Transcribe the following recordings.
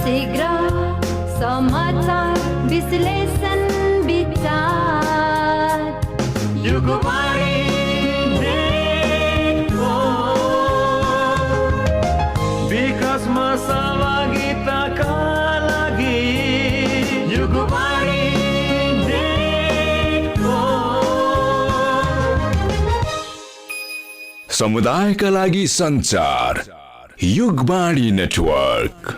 शीघ्र समाचार विश्लेषण विचार युगवाणी विकासमा सहभागिताका लागि युगवाणी समुदायका लागि सञ्चार युगवाणी नेटवर्क।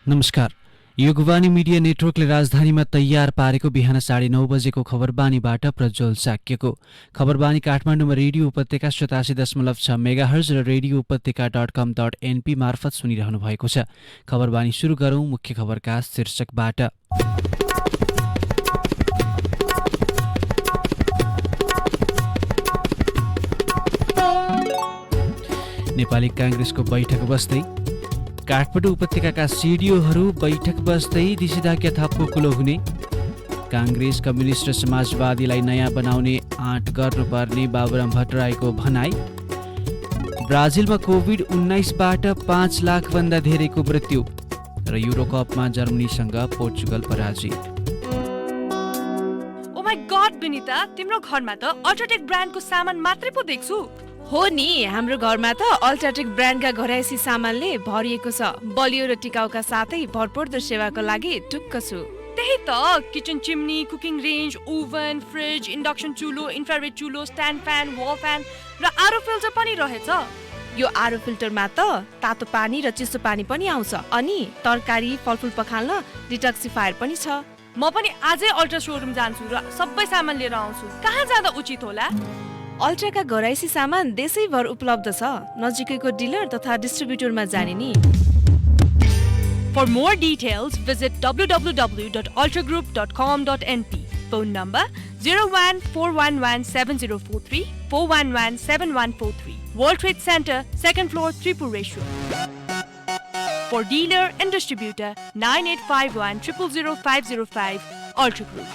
नमस्कार। युगवाणी मिडिया नेटवर्कले राजधानीमा तयार पारेको बिहान 9:30 बजेको खबरबानीबाट प्रज्वल साक्यको। खबरबानी काठमाडौँमा रेडियो उपत्यका 87.6 मेगाहर्ज र रेडियो उपत्यका.com.np मार्फत सुनिरहनु भएको छ। खबरबानी सुरु गरौं मुख्य खबरका शीर्षकबाट। नेपाली कांग्रेसको बैठक बस्दै काठमाडौँ उपत्यकाका सिडिओहरू बैठक बस्दै निषेधाज्ञा थप्को कुलो हुने, कांग्रेस कम्युनिस्ट र समाजवादीलाई नयाँ बनाउने आँट गर्नुपर्ने बाबुराम भट्टराईको भनाई, ब्राजिलमा कोभिड-19बाट 5 लाखभन्दा धेरैको मृत्यु र युरोकपमा जर्मनीसँग पोर्चुगल पराजित। ओ माय गॉड विनिता, तिम्रो घरमा त अल्ट्राटेक ब्रान्डको सामान मात्रै पो देख्छु। हो नि, हाम्रो घरमा त अल्ट्राटेक ब्रान्डका घरायसी सामानले भरिएको छ। बलियो र टिकाउका साथै भरपर्दो सेवाको लागि ढुक्क छु। त्यही त, kitchen chimney, cooking range, oven, fridge, induction चुलो, इन्फ्रारेड चुलो, स्ट्यान्ड फ्यान, वल फ्यान र आरो फिल्टर पनि रहेछ। यो आरो फिल्टरमा त तातो पानी र चिसो पानी पनि आउँछ, अनि तरकारी फलफुल पखाल्न डिटक्सिफायर पनि छ। म पनि आजै अल्ट्रा सोरुम जान्छु र सबै सामान लिएर आउँछु। कहाँ जाँदा उचित होला? अल्ट्राका घरायसी सामान देशैभर उपलब्ध छ। नजिकैको डिलर तथा डिस्ट्रिब्युटरमा जाने नि। For more details, visit www.ultragroup.com.np. Phone number 014117043 4117143. World Trade Center, 2nd floor, Tripureshwar. For dealer and distributor, 9851 0000505. Ultra Group.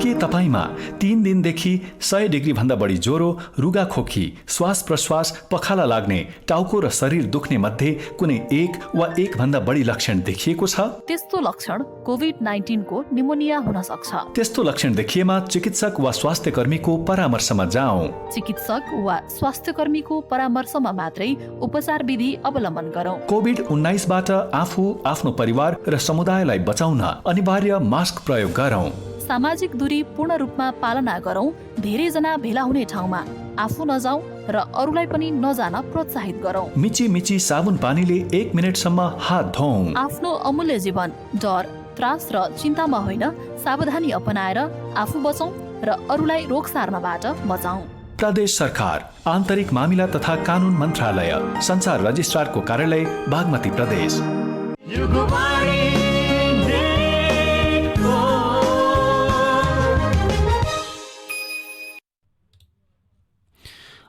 के तपाईमा 3 दिनदेखि 100 डिग्री भन्दा बढी ज्वरो, रुगा खोकी, श्वास प्रश्वास, पखाला लाग्ने, टाउको र शरीर दुख्ने मध्ये कुनै एक वा एक भन्दा बढी लक्षण देखिएको छ? त्यस्तो लक्षण कोभिड-19 को निमोनिया हुन सक्छ। त्यस्तो लक्षण देखिएमा चिकित्सक वा स्वास्थ्य कर्मीको परामर्शमा जाऊ। चिकित्सक वा स्वास्थ्य कर्मीको परामर्शमा मात्रै उपचार विधि अवलम्बन गरौँ। कोभिड-19बाट आफू, आफ्नो परिवार र समुदायलाई बचाउन अनिवार्य मास्क प्रयोग गरौँ। सामाजिक दूरी पूर्ण रूपमा पालना गरौँ। धेरै जना भेला हुने ठाउँमा आफू नजाऊ र अरूलाई पनि नजान प्रोत्साहित गरौँ। मिची मिची साबुन पानीले 1 मिनेटसम्म हात धौँ। आफ्नो अमूल्य जीवन डर, त्रास र चिन्तामा होइन, सावधानी अपनाएर आफू बचौँ र अरूलाई रोग सार्नबाट बचाऊ। प्रदेश सरकार, आन्तरिक मामिला तथा कानून मन्त्रालय, संचार रजिस्ट्रारको कार्यालय, बागमती प्रदेश।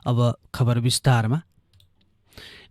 अब खबर विस्तारमा।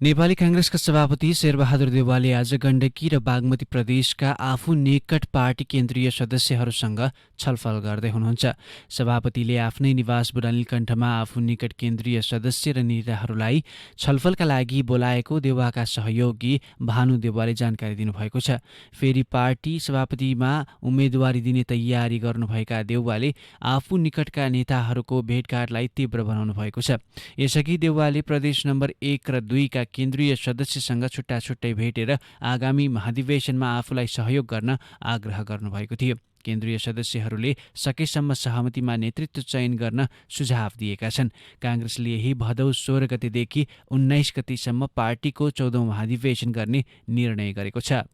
नेपाली कांग्रेसका सभापति शेरबहादुर देउवाले आज गण्डकी र बागमती प्रदेशका आफू निकट पार्टी केन्द्रीय सदस्यहरूसँग छलफल गर्दै हुनुहुन्छ। सभापतिले आफ्नै निवास बुढानीलकण्ठमा आफू निकट केन्द्रीय सदस्य र नेताहरूलाई छलफलका लागि बोलाएको देउवाका सहयोगी भानु देउवाले जानकारी दिनुभएको छ। फेरि पार्टी सभापतिमा उम्मेदवारी दिने तयारी गर्नुभएका देउवाले आफू निकटका नेताहरूको भेटघाटलाई तीव्र बनाउनु भएको छ। यसअघि देउवाले प्रदेश नम्बर 1 र 2 का केन्द्रीय सदस्यसँग छुट्टा छुट्टै भेटेर आगामी महाधिवेशनमा आफूलाई सहयोग गर्न आग्रह गर्नुभएको थियो। केन्द्रीय सदस्यहरूले सकेसम्म सहमतिमा नेतृत्व चयन गर्न सुझाव दिएका छन्। कांग्रेसले यही भदौ 16 गतेदेखि 19 गतेसम्म पार्टीको 14औं महाधिवेशन गर्ने निर्णय गरेको छ।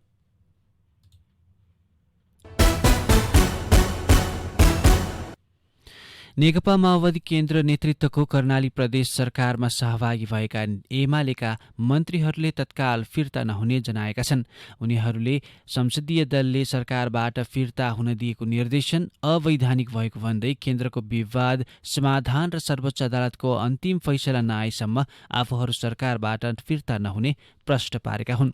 नेकपा माओवादी केन्द्र नेतृत्वको कर्णाली प्रदेश सरकारमा सहभागी भएका एमालेका मन्त्रीहरूले तत्काल फिर्ता नहुने जनाएका छन्। उनीहरूले संसदीय दलले सरकारबाट फिर्ता हुन दिएको निर्देशन अवैधानिक भएको भन्दै केन्द्रको विवाद समाधान र सर्वोच्च अदालतको अन्तिम फैसला नआएसम्म आफूहरू सरकारबाट फिर्ता नहुने प्रश्न पारेका हुन्।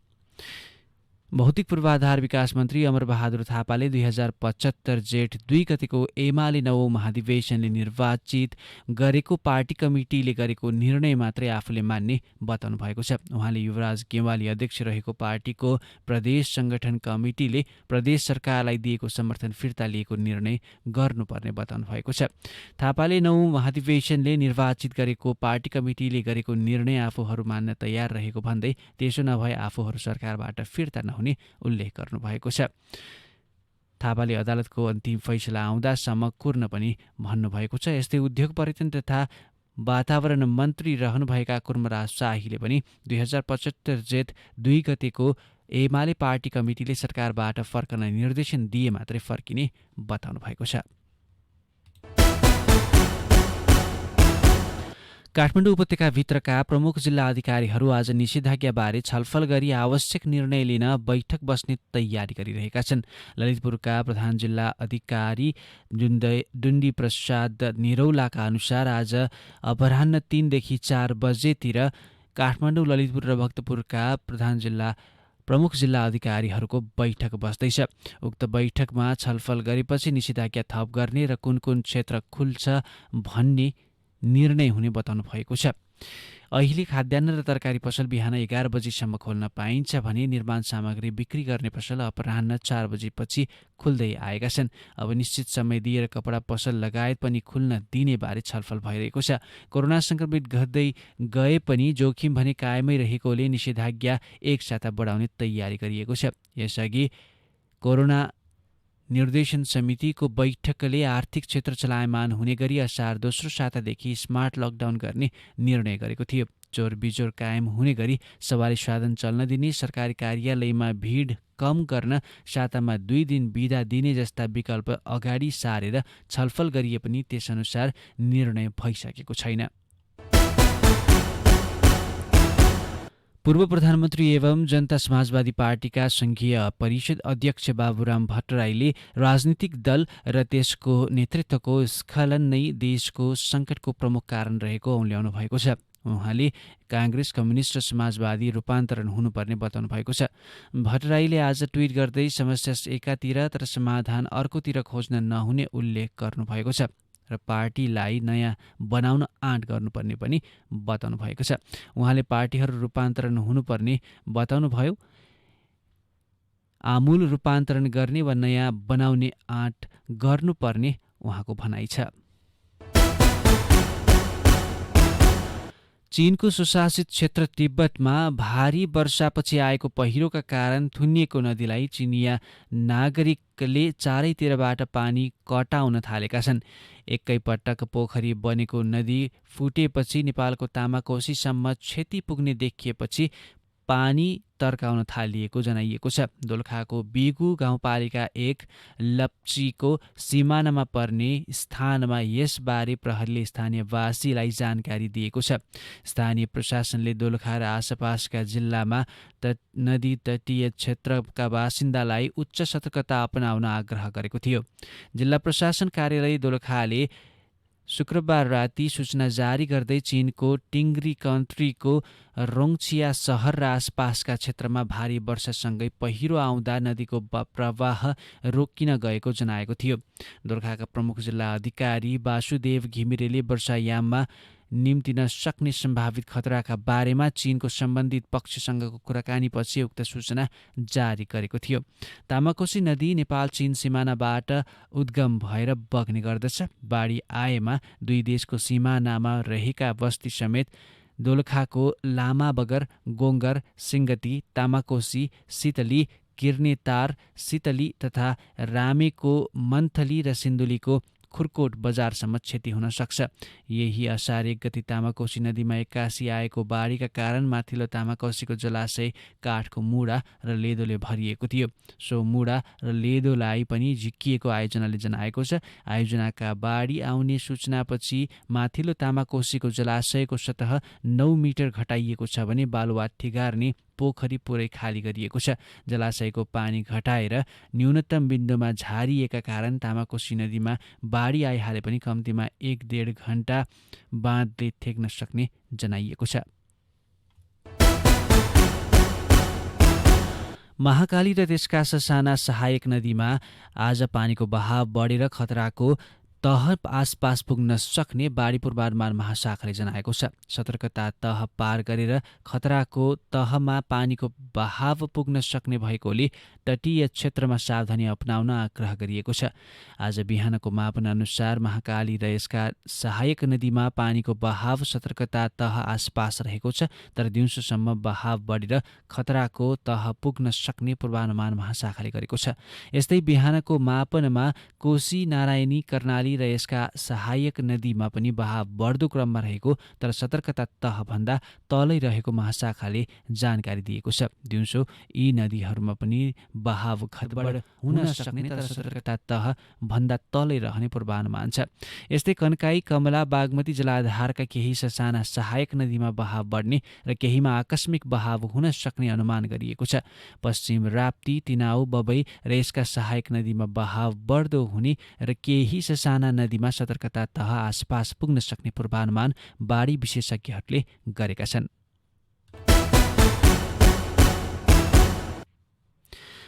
भौतिक पूर्वाधार विकास मन्त्री अमरबहादुर थापाले 2075 जेठ 2 गतिको एमाले नवौं महाधिवेशनले निर्वाचित गरेको पार्टी कमिटीले गरेको निर्णय मात्रै आफूले मान्ने बताउनु भएको छ। उहाँले युवराज गेवाली अध्यक्ष रहेको पार्टीको प्रदेश संगठन कमिटीले प्रदेश सरकारलाई दिएको समर्थन फिर्ता लिएको निर्णय गर्नुपर्ने बताउनु भएको छ। थापाले नवौं महाधिवेशनले निर्वाचित गरेको पार्टी कमिटीले गरेको निर्णय आफूहरू मान्न तयार रहेको भन्दै त्यसो नभए आफूहरू सरकारबाट फिर्ता नहुने उल्लेख गर्नुभएको छ। थापाले अदालतको अन्तिम फैसला आउँदासम्म कुर्न पनि भन्नुभएको छ। यस्तै उद्योग पर्यटन तथा वातावरण मन्त्री रहनुभएका कुर्मराज शाहीले पनि 2075 जेठ 2 गतेको एमाले पार्टी कमिटीले सरकारबाट फर्कन निर्देशन दिए मात्रै फर्किने बताउनु भएको छ। काठमाडौँ उपत्यकाभित्रका प्रमुख जिल्ला अधिकारीहरू आज निषेधाज्ञाबारे छलफल गरी आवश्यक निर्णय लिन बैठक बस्ने तयारी गरिरहेका छन्। ललितपुरका प्रधान जिल्ला अधिकारी डुन्डी प्रसाद निरौलाका अनुसार आज अपराह्न 3 देखि 4 बजेतिर काठमाडौँ, ललितपुर र भक्तपुरका प्रमुख जिल्ला अधिकारीहरूको बैठक बस्दैछ। उक्त बैठकमा छलफल गरेपछि निषेधाज्ञा थप गर्ने र कुन कुन क्षेत्र खुल्छ भन्ने निर्णय हुने बताउनु भएको छ। अहिले खाद्यान्न र तरकारी पसल बिहान 11 बजीसम्म खोल्न पाइन्छ भने निर्माण सामग्री बिक्री गर्ने पसल अपराह्न 4 बजेपछि खुल्दै आएका छन्। अब निश्चित समय दिएर कपडा पसल लगायत पनि खुल्न दिने बारे छलफल भइरहेको छ। कोरोना संक्रमित घट्दै गए पनि जोखिम भने कायमै रहेकोले निषेधाज्ञा एक साता बढाउने तयारी गरिएको छ। यसअघि कोरोना निर्देशन समितिको बैठकले आर्थिक क्षेत्र चलायमान हुने गरी असार दोस्रो सातादेखि स्मार्ट लकडाउन गर्ने निर्णय गरेको थियो। चोर बिजोर कायम हुने गरी सवारी साधन चल्न दिने, सरकारी कार्यालयमा भिड कम गर्न सातामा 2 दिन बिदा दिने जस्ता विकल्प अगाडि सारेर छलफल गरिए पनि त्यसअनुसार निर्णय भइसकेको छैन। पूर्व प्रधानमन्त्री एवं जनता समाजवादी पार्टीका संघीय परिषद अध्यक्ष बाबुराम भट्टराईले राजनीतिक दल र त्यसको नेतृत्वको स्खलन नै देशको सङ्कटको प्रमुख कारण रहेको औल्याउनु भएको छ। उहाँले काङ्ग्रेस, कम्युनिस्ट र समाजवादी रूपान्तरण हुनुपर्ने बताउनु भएको छ। भट्टराईले आज ट्विट गर्दै समस्या एकातिर तर समाधान अर्कोतिर खोज्न नहुने उल्लेख गर्नुभएको छ र पार्टीलाई नयाँ बनाउन आँट गर्नुपर्ने पनि बताउनु भएको छ। उहाँले पार्टीहरू रूपान्तरण हुनुपर्ने बताउनुभयो। आमूल रूपान्तरण गर्ने वा नयाँ बनाउने आँट गर्नुपर्ने उहाँको भनाइ छ। चीनको सुशासित क्षेत्र तिब्बतमा भारी वर्षापछि आएको पहिरोका कारण थुनिएको नदीलाई चिनिया नागरिकले चारैतिरबाट पानी कटाउन थालेका छन्। एकैपटक पोखरी बनेको नदी फुटेपछि नेपालको तामाकोसीसम्म क्षति पुग्ने देखिएपछि पानी तर्काउन थालिएको जनाइएको छ। दोलखाको बिगु गाउँपालिका 1 लप्चीको सिमानामा पर्ने स्थानमा यसबारे प्रहरीले स्थानीयवासीलाई जानकारी दिएको छ। स्थानीय प्रशासनले दोलखा र आसपासका जिल्लामा नदी तटीय क्षेत्रका बासिन्दालाई उच्च सतर्कता अपनाउन आग्रह गरेको थियो। जिल्ला प्रशासन कार्यालय दोलखाले शुक्रबार राति सूचना जारी गर्दै चीनको टिङ्ग्री कन्ट्रीको रोङछिया सहर र आसपासका क्षेत्रमा भारी वर्षासँगै पहिरो आउँदा नदीको प्रवाह रोकिन गएको जनाएको थियो। दोलखाका प्रमुख जिल्ला अधिकारी वासुदेव घिमिरेले वर्षायाममा निम्तिन सक्ने सम्भावित खतराका बारेमा चीनको सम्बन्धित पक्षसँगको कुराकानीपछि उक्त सूचना जारी गरेको थियो। तामाकोसी नदी नेपाल चीन सिमानाबाट उद्गम भएर बग्ने गर्दछ। बाढी आएमा दुई देशको सिमानामा रहेका बस्ती समेत दोलखाको लामा बगर, गोङ्गर, सिङ्गती, तामाकोसी, सितली, किर्नेतार, सितली तथा रामेको मन्थली र सिन्धुलीको खुर्कोट बजारसम्म क्षति हुन सक्छ। यही असार 1 गति तामाकोशी नदीमा 81 आएको बाढीका कारण माथिल्लो तामाकोशीको जलाशय काठको मुढा र लेदोले भरिएको थियो। सो मुढा र लेदोलाई पनि झिक्किएको आयोजनाले जनाएको छ। आयोजनाका बाढी आउने सूचनापछि माथिल्लो तामाकोशीको जलाशयको सतह 9 मिटर घटाइएको छ भने बालुवा ठिगार्ने पोखरी पुरै खाली गरिएको छ। जलाशयको पानी घटाएर न्यूनतम बिन्दुमा झारिएका कारण तामाकोशी नदीमा बाढी आइहाले पनि कम्तीमा 1-1.5 घण्टा बाँधले थेक्न सक्ने जनाइएको छ। महाकाली र त्यसका ससाना सहायक नदीमा आज पानीको बहाव बढेर खतराको तह आसपास पुग्न सक्ने बाढी पूर्वानुमान महाशाखाले जनाएको छ। सतर्कता तह पार गरेर खतराको तहमा पानीको बहाव पुग्न सक्ने भएकोले तटीय क्षेत्रमा सावधानी अपनाउन आग्रह गरिएको छ। आज बिहानको मापन अनुसार महाकाली र यसका सहायक नदीमा पानीको बहाव सतर्कता तह आसपास रहेको छ, तर दिउँसोसम्म बहाव बढेर खतराको तह पुग्न सक्ने पूर्वानुमान महाशाखाले गरेको छ। यस्तै बिहानको मापनमा कोशी, नारायणी, कर्णाली र यसका सहायक नदीमा पनि बहाव बढ्दो क्रममा रहेको तर सतर्कता तहभन्दा तलै रहेको महाशाखाले जानकारी दिएको छ। दिउँसो यी नदीहरूमा पनि बहाव घटबढ हुन सक्ने तर सतर्कता तह भन्दा तलै रहने पूर्वानुमान छ। यस्तै कन्काई, कमला, बागमती जलाधारका केही ससाना सहायक नदीमा बहाव बढ्ने र केहीमा आकस्मिक बहाव हुन सक्ने अनुमान गरिएको छ। पश्चिम राप्ती, तिनाउ, बबई र यसका सहायक नदीमा बहाव बढ्दो हुने र केही ससाना नदीमा सतर्कता तह आसपास पुग्न सक्ने पूर्वानुमान बाढी विशेषज्ञहरूले गरेका छन्।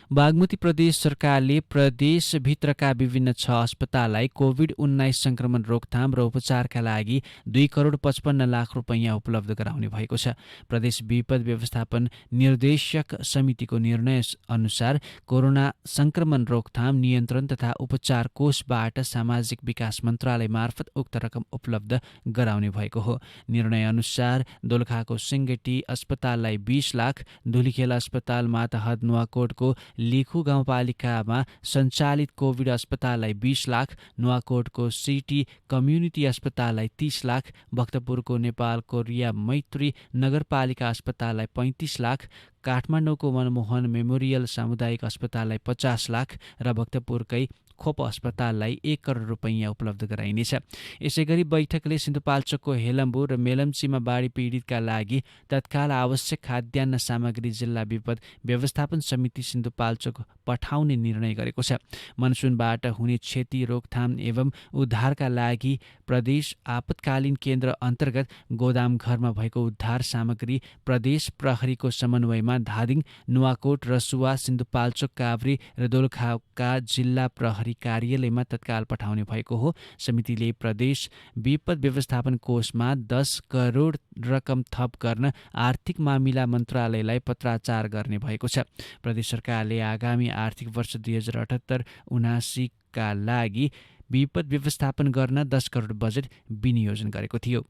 बागमती प्रदेश सरकारले प्रदेशभित्रका विभिन्न 6 अस्पताललाई कोभिड-19 संक्रमण रोकथाम र उपचारका लागि 2 करोड 55 लाख रुपैयाँ उपलब्ध गराउने भएको छ। प्रदेश विपद व्यवस्थापन निर्देशक समितिको निर्णय अनुसार कोरोना संक्रमण रोकथाम, नियन्त्रण तथा उपचार कोषबाट सामाजिक विकास मन्त्रालय मार्फत उक्त रकम उपलब्ध गराउने भएको हो। निर्णय अनुसार दोलखाको सिंगटी अस्पताललाई 20 लाख, धुलीखेल अस्पताल, माताहत, नुवाकोटको लिखु गाउँपालिकामा सञ्चालित कोभिड अस्पताललाई 20 लाख, नुवाकोटको सिटी कम्युनिटी अस्पताललाई 30 लाख, भक्तपुरको नेपाल कोरिया मैत्री नगरपालिका अस्पताललाई 35 लाख, काठमाडौँको मनमोहन मेमोरियल सामुदायिक अस्पताललाई 50 लाख र भक्तपुरकै खोप अस्पताललाई 1 करोड रुपैयाँ उपलब्ध गराइनेछ। यसैगरी बैठकले सिन्धुपाल्चोकको हेलम्बु र मेलम्चीमा बाढी पीडितका लागि तत्काल आवश्यक खाद्यान्न सामग्री जिल्ला विपद व्यवस्थापन समिति सिन्धुपाल्चोक पठाउने निर्णय गरेको छ। मनसुनबाट हुने क्षति रोकथाम एवं उद्धारका लागि प्रदेश आपतकालीन केन्द्र अन्तर्गत गोदामघरमा भएको उद्धार सामग्री प्रदेश प्रहरीको समन्वयमा धादिङ, नुवाकोट, रसुवा, सिन्धुपाल्चोक, काभ्रे र दोलखाका जिल्ला प्रहरी कार्यालयमा तत्काल पठाउने भएको हो। समितिले प्रदेश विपद व्यवस्थापन कोषमा 10 करोड रकम थप गर्न आर्थिक मामिला मन्त्रालयलाई पत्राचार गर्ने भएको छ। प्रदेश सरकारले आगामी आर्थिक वर्ष 2078-79 का लागि विपद व्यवस्थापन गर्न 10 करोड बजेट विनियोजन गरेको थियो।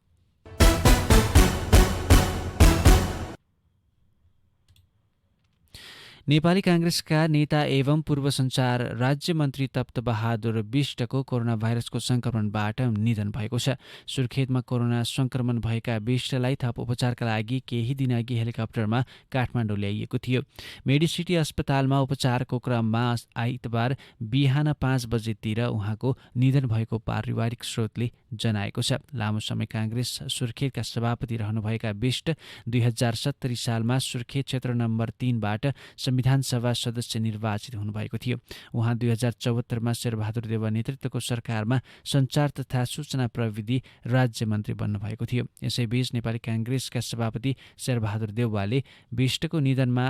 नेपाली कांग्रेसका नेता एवं पूर्व सञ्चार राज्य मन्त्री तप्तबहादुर बिष्टको कोरोना भाइरसको संक्रमणबाट निधन भएको छ। सुर्खेतमा कोरोना संक्रमण भएका बिष्टलाई थप उपचारका लागि केही दिनअघि हेलिकप्टरमा काठमाडौँ ल्याइएको थियो। मेडिसिटी अस्पतालमा उपचारको क्रममा आइतबार बिहान 5 बजेतिर उहाँको निधन भएको पारिवारिक स्रोतले जनाएको छ। लामो समय कांग्रेस सुर्खेतका सभापति रहनुभएका बिष्ट 2070 सालमा सुर्खेत क्षेत्र नम्बर 3बाट संविधान सभा सदस्य निर्वाचित हुनुभएको थियो। उहाँ 2074मा शेरबहादुर देउवा नेतृत्वको सरकारमा सञ्चार तथा सूचना प्रविधि राज्य मन्त्री बन्नुभएको थियो। यसैबीच नेपाली कांग्रेसका सभापति शेरबहादुर देउवाले बिष्टको निधनमा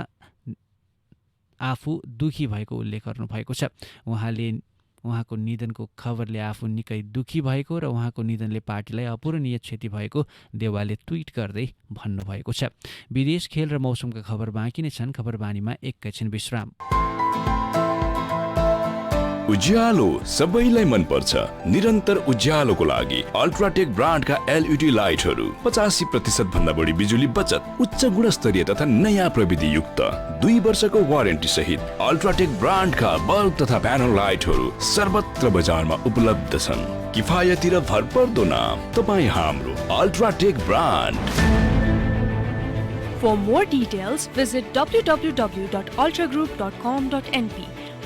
आफू दुखी भएको उल्लेख गर्नुभएको छ। उहाँको निधनको खबरले आफू निकै दुखी भएको र उहाँको निधनले पार्टीलाई अपूरणीय क्षति भएको देउवाले ट्विट गर्दै भन्नुभएको छ। विदेश, खेल र मौसमका खबर बाँकी नै छन्। खबरबानीमा एकैछिन विश्राम। उज्यालो सबैलाई मन पर्छ। निरन्तर उज्यालोको लागि अल्ट्राटेक ब्रान्डका एलइडी लाइटहरू 85% भन्दा बढी बिजुली बचत, उच्च गुणस्तरीय तथा नयाँ प्रविधि युक्त 2 वर्षको वारेन्टी सहित अल्ट्राटेक ब्रान्डका बल्ब तथा प्यानल लाइटहरू सर्वत्र बजारमा उपलब्ध छन्। किफायती र भरपर्दो नाम तपाईँ हाम्रो UltraTech brand. For more details, visit www.ultragroup.com.np.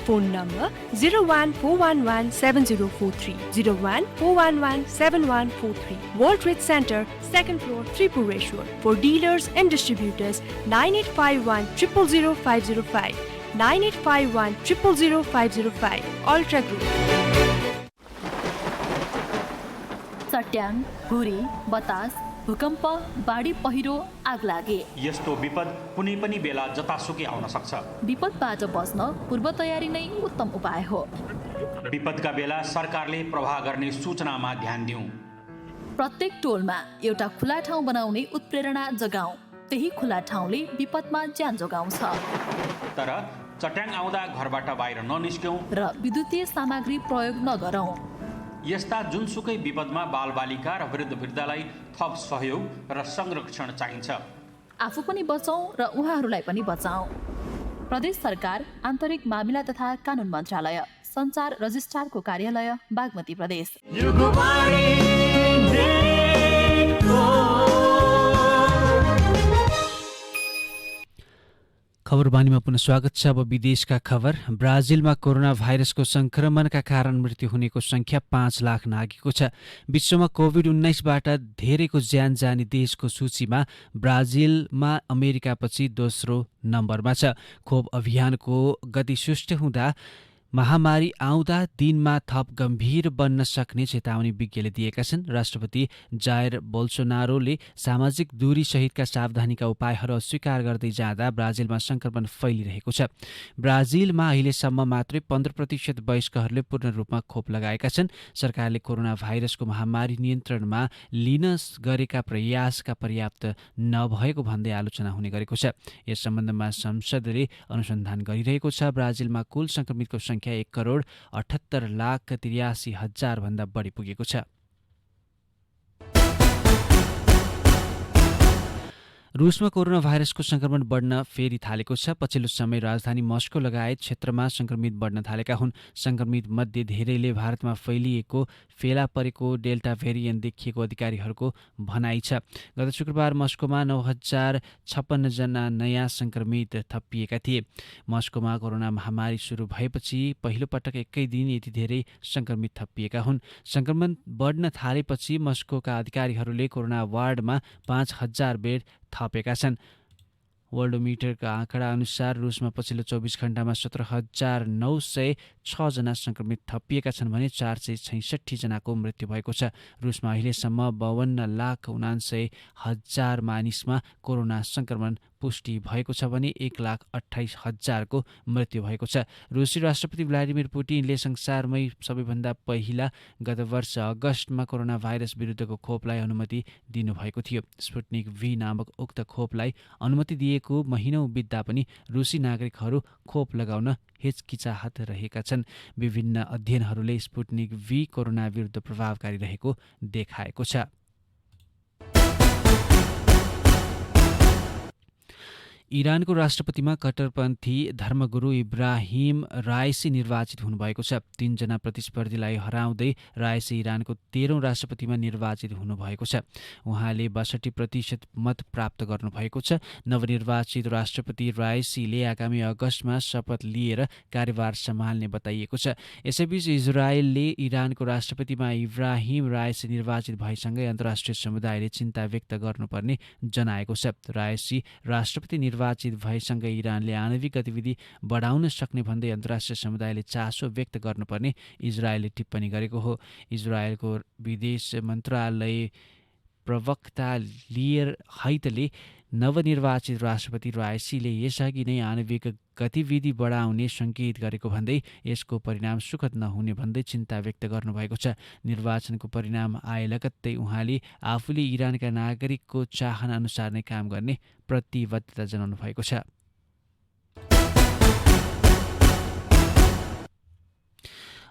Phone number 014117043, 014117143. World Trade Center, 2nd floor, Tripureshwar. For dealers and distributors, 9851 000505, 9851 000505. Ultra Group. चट्याङ, हुरी, बतास, भूकम्प, बाढी पहिरो, आग लागे यस्तो विपद कुनै पनि बेला जतासुकै आउन सक्छ। विपदबाट बस्न पूर्व तयारी नै उत्तम उपाय हो। विपदका बेला सरकारले प्रवाह गर्ने सूचनामा ध्यान दिउँ। प्रत्येक टोलमा एउटा खुला ठाउँ बनाउने उत्प्रेरणा जगाऊ। त्यही खुला ठाउँले विपदमा ज्यान जोगाउँछ। तर चट्याङ आउँदा घरबाट बाहिर ननिस्क्यौँ र विद्युतीय सामग्री प्रयोग नगरौँ। यस्ता जुनसुकै विपदमा बालबालिका र वृद्धलाई थप सहयोग र संरक्षण चाहिन्छ। आफू पनि बचाऊ र उहाँहरूलाई पनि बचाऊ। प्रदेश सरकार, आन्तरिक मामिला तथा कानुन मन्त्रालय, सञ्चार रजिस्ट्रारको कार्यालय, बागमती प्रदेश। खबरबानीमा पुनः स्वागत छ। अब विदेशका खबर। ब्राजिलमा कोरोना भाइरसको संक्रमणका कारण मृत्यु हुनेको संख्या 5 लाख नागेको छ। विश्वमा कोभिड-19बाट धेरैको ज्यान जाने देशको सूचीमा ब्राजिलमा अमेरिकापछि दोस्रो नम्बरमा छ। खोप अभियानको गति सुस्त हुँदा महामारी आउँदा दिनमा थप गम्भीर बन्न सक्ने चेतावनी विज्ञले दिएका छन्। राष्ट्रपति जायर बोल्सोनारोले सामाजिक दूरी सहितका सावधानीका उपायहरू अस्वीकार गर्दै जाँदा ब्राजिलमा संक्रमण फैलिरहेको छ। ब्राजिलमा अहिलेसम्म मात्रै 15% वयस्कहरूले पूर्ण रूपमा खोप लगाएका छन्। सरकारले कोरोना भाइरसको महामारी नियन्त्रणमा लिन गरेका प्रयासका पर्याप्त नभएको भन्दै आलोचना हुने गरेको छ। यस सम्बन्धमा संसदले अनुसन्धान गरिरहेको छ। ब्राजिलमा कुल संक्रमितको संख्या 1,78,83,000 भन्दा बढी पुगेको छ। रुसमा कोरोना भाइरसको संक्रमण बढ्न फेरि थालेको छ। पछिल्लो समय राजधानी मस्को लगायत क्षेत्रमा संक्रमित बढ्न थालेका हुन्। संक्रमित मध्ये धेरैले भारतमा फैलिएको फेला परेको डेल्टा भेरिएन्ट देखिएको अधिकारीहरूको भनाइ छ। गत शुक्रबार मस्कोमा 9,056 जना नयाँ संक्रमित थपिएका थिए। मस्कोमा कोरोना महामारी सुरु भएपछि पहिलो पटक एकै दिन यति धेरै संक्रमित थपिएका हुन्। संक्रमण बढ्न थालेपछि मस्कोका अधिकारीहरूले कोरोना वार्डमा 5,000 बेड थपेका छन्। वर्ल्डोमिटरका आँकडा अनुसार रुसमा पछिल्लो 24 घण्टामा 17,906 जना संक्रमित थपिएका छन् भने 466 जनाको मृत्यु भएको छ। रुसमा अहिलेसम्म 52,79,000 मानिसमा कोरोना संक्रमण पुष्टि भएको छ भने 1,28,000 को मृत्यु भएको छ। रुसी राष्ट्रपति भ्लादिमिर पुटिनले संसारमै सबैभन्दा पहिला गत वर्ष अगस्तमा कोरोना भाइरस विरुद्धको खोपलाई अनुमति दिनुभएको थियो। स्पुटनिक भी नामक उक्त खोपलाई अनुमति दिएको महिनौं बित्दा पनि रुसी नागरिकहरू खोप लगाउन हिचकिचाहट रहेका छन्। विभिन्न अध्ययनहरूले स्पुटनिक भी कोरोना विरुद्ध प्रभावकारी रहेको देखाएको छ। इरानको राष्ट्रपतिमा कट्टरपन्थी धर्मगुरु इब्राहिम राइसी निर्वाचित हुनुभएको छ। 3 जना प्रतिस्पर्धीलाई हराउँदै राइसी इरानको 13औं राष्ट्रपतिमा निर्वाचित हुनुभएको छ। उहाँले 62% मत प्राप्त गर्नुभएको छ। नवनिर्वाचित राष्ट्रपति राइसीले आगामी अगस्तमा शपथ लिएर कार्यभार सम्हाल्ने बताइएको छ। यसैबीच इजरायलले इरानको राष्ट्रपतिमा इब्राहिम राइसी निर्वाचित भएसँगै अन्तर्राष्ट्रिय समुदायले चिन्ता व्यक्त गर्नुपर्ने जनाएको छ। राइसी राष्ट्रपति निर्वाचित भएसँगै इरानले आणविक गतिविधि बढाउन सक्ने भन्दै अन्तर्राष्ट्रिय समुदायले चासो व्यक्त गर्नुपर्ने इजरायलले टिप्पणी गरेको हो। इजरायलको विदेश मन्त्रालय प्रवक्ता लियर हैतले नवनिर्वाचित राष्ट्रपति राइसीले यसअघि नै आणविक गतिविधि बढाउने सङ्केत गरेको भन्दै यसको परिणाम सुखद नहुने भन्दै चिन्ता व्यक्त गर्नुभएको छ। निर्वाचनको परिणाम आए लगत्तै उहाँले आफूले इरानका नागरिकको चाहना अनुसार नै काम गर्ने प्रतिबद्धता जनाउनु भएको छ।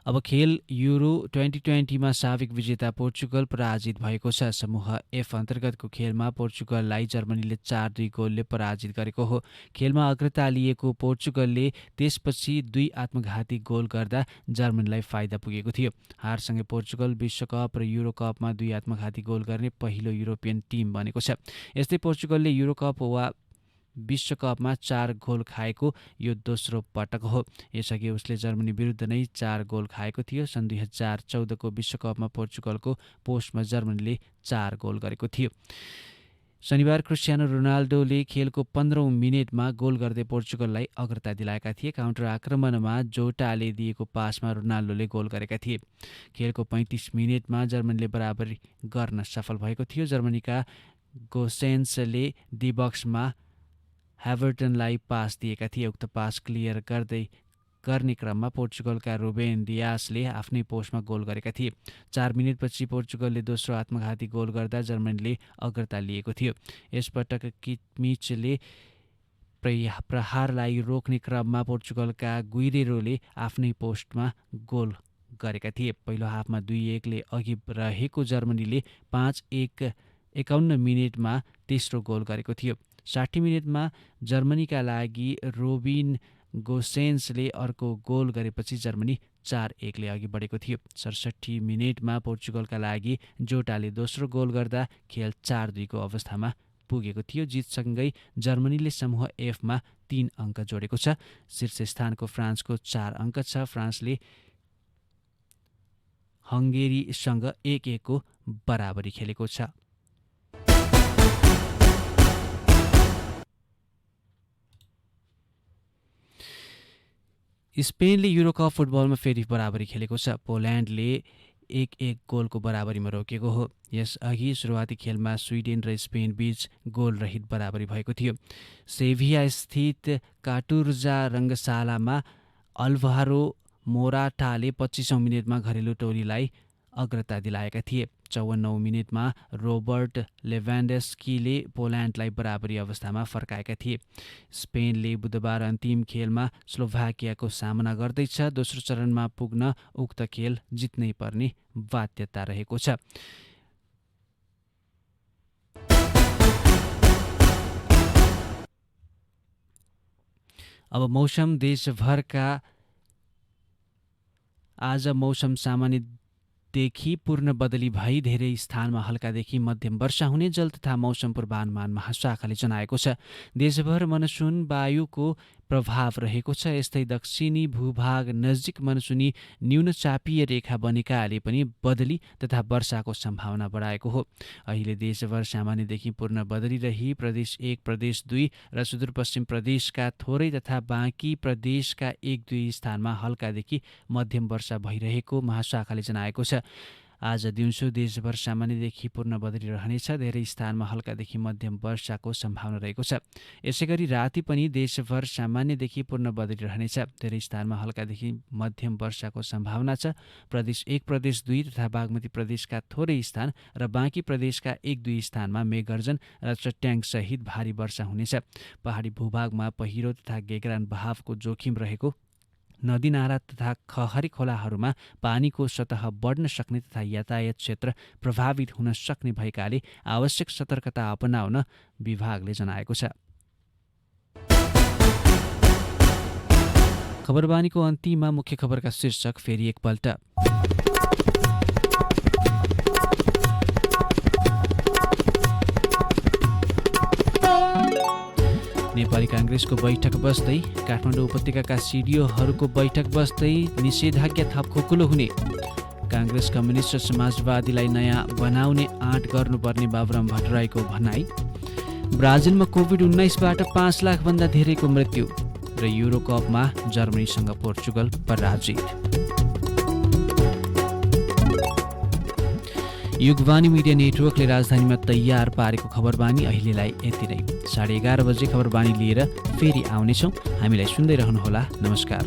अब खेल युरो 2020मा साविक विजेता पोर्चुगल पराजित भएको छ। समूह एफ अन्तर्गतको खेलमा पोर्चुगललाई जर्मनीले 4-2 गोलले पराजित गरेको हो। खेलमा अग्रता लिएको पोर्चुगलले त्यसपछि 2 आत्मघाती गोल गर्दा जर्मनीलाई फाइदा पुगेको थियो। हारसँगै पोर्चुगल विश्वकप र युरो कपमा 2 आत्मघाती गोल गर्ने पहिलो युरोपियन टिम बनेको छ। यस्तै पोर्चुगलले युरो कप वा विश्वकपमा 4 गोल खाएको यो दोस्रो पटक हो। यसअघि उसले जर्मनी विरुद्ध नै 4 गोल खाएको थियो। सन् 2014को विश्वकपमा पोर्चुगलको पोस्टमा जर्मनीले 4 गोल गरेको थियो। शनिबार क्रिस्टियानो रोनाल्डोले खेलको 15औं मिनेटमा गोल गर्दै पोर्चुगललाई अग्रता दिलाएका थिए। काउन्टर आक्रमणमा जोटाले दिएको पासमा रोनाल्डोले गोल गरेका थिए। खेलको 35 मिनेटमा जर्मनीले बराबरी गर्न सफल भएको थियो। जर्मनीका गोसेन्सले डी बक्समा ह्याभर्टनलाई पास दिएका थिए। उक्त पास क्लियर गर्ने क्रममा पोर्चुगलका रुबेन डियासले आफ्नै पोस्टमा गोल गरेका थिए। 4 मिनेटपछि पोर्चुगलले दोस्रो आत्मघाती गोल गर्दा जर्मनीले अग्रता लिएको थियो। यसपटक किमिचले प्रहारलाई रोक्ने क्रममा पोर्चुगलका गुइरेरोले आफ्नै पोस्टमा गोल गरेका थिए। पहिलो हाफमा 2-1 ले अघि रहेको जर्मनीले 51 मिनेटमा तेस्रो गोल गरेको थियो। 60 मिनेटमा जर्मनीका लागि रोबिन गोसेन्सले अर्को गोल गरेपछि जर्मनी 4-1 ले अघि बढेको थियो। 67 मिनेटमा पोर्चुगलका लागि जोटाले दोस्रो गोल गर्दा खेल 4-2 को अवस्थामा पुगेको थियो। जितसँगै जर्मनीले समूह एफमा 3 अङ्क जोडेको छ। शीर्ष स्थानको फ्रान्सको 4 अङ्क छ। फ्रान्सले हङ्गेरीसँग 1-1 को बराबरी खेलेको छ। स्पेनले युरोकप फुटबलमा फेरि बराबरी खेलेको छ। पोल्यान्डले 1-1 गोलको बराबरीमा रोकेको हो। यसअघि सुरुवाती खेलमा स्विडेन र स्पेन बीच गोल रहित बराबरी भएको थियो। सेभिया स्थित काटुर्जा रङ्गशालामा अल्भारो मोराटाले 25औं मिनेटमा घरेलु टोलीलाई अग्रता दिलाएका थिए। 54औं मिनेटमा रोबर्ट लेभान्डस्कीले पोल्यान्डलाई बराबरी अवस्थामा फर्काएका थिए। स्पेनले बुधबार अन्तिम खेलमा स्लोभाकियाको सामना गर्दैछ। दोस्रो चरणमा पुग्न उक्त खेल जित्नै पर्ने बाध्यता रहेको छ। अब मौसम देशभरका आज मौसम सामान्यदेखि पूर्ण बदली भई धेरै स्थानमा हल्कादेखि मध्यम वर्षा हुने जल तथा मौसम पूर्वानुमान महाशाखाले जनाएको छ। देशभर मनसुन वायुको प्रभाव रहेको छ। यस्तै दक्षिणी भूभाग नजिक मनसुनी न्यून चापीय रेखा बनेकाले पनि बदली तथा वर्षाको सम्भावना बढाएको हो। अहिले देशभर सामान्यदेखि पूर्ण बदली रही प्रदेश 1, प्रदेश 2 र सुदूरपश्चिम प्रदेशका थोरै तथा बाँकी प्रदेशका 1-2 स्थानमा हल्कादेखि मध्यम वर्षा भइरहेको महाशाखाले जनाएको छ। आज दिउँसो देशभर सामान्यदेखि पूर्ण बदली रहनेछ। धेरै स्थानमा हल्कादेखि मध्यम वर्षाको सम्भावना रहेको छ। यसैगरी राति पनि देशभर सामान्यदेखि पूर्ण बदली रहनेछ। धेरै स्थानमा हल्कादेखि मध्यम वर्षाको सम्भावना छ। प्रदेश 1, प्रदेश 2 तथा बागमती प्रदेशका थोरै स्थान र बाँकी प्रदेशका 1-2 स्थानमा मेघगर्जन र चट्याङसहित भारी वर्षा हुनेछ। पहाडी भूभागमा पहिरो तथा गेग्रान बहावको जोखिम रहेको, नदी नाला तथा खहरी खोलाहरूमा पानीको सतह बढ्न सक्ने तथा यातायात क्षेत्र प्रभावित हुन सक्ने भएकाले आवश्यक सतर्कता अपनाउन विभागले जनाएको छ। खबरबानीको अन्तिममा मुख्य खबरका शीर्षक फेरि एकपल्ट। नेपाली कांग्रेसको बैठक बस्दै, काठमाडौँ उपत्यकाका सिडिओहरूको बैठक बस्दै निषेधाज्ञा थप खुकुलो हुने, कांग्रेस कम्युनिस्ट र समाजवादीलाई नयाँ बनाउने आँट गर्नुपर्ने बाबुराम भट्टराईको भनाई, ब्राजिलमा कोभिड-19बाट 5 लाखभन्दा धेरैको मृत्यु र युरोकपमा जर्मनीसँग पोर्चुगल पराजित। युगवाणी मिडिया नेटवर्कले राजधानीमा तयार पारेको खबरबानी अहिलेलाई यति नै। 11:30 बजे खबरबानी लिएर फेरि आउनेछौँ। हामीलाई सुन्दै रहनुहोला। नमस्कार।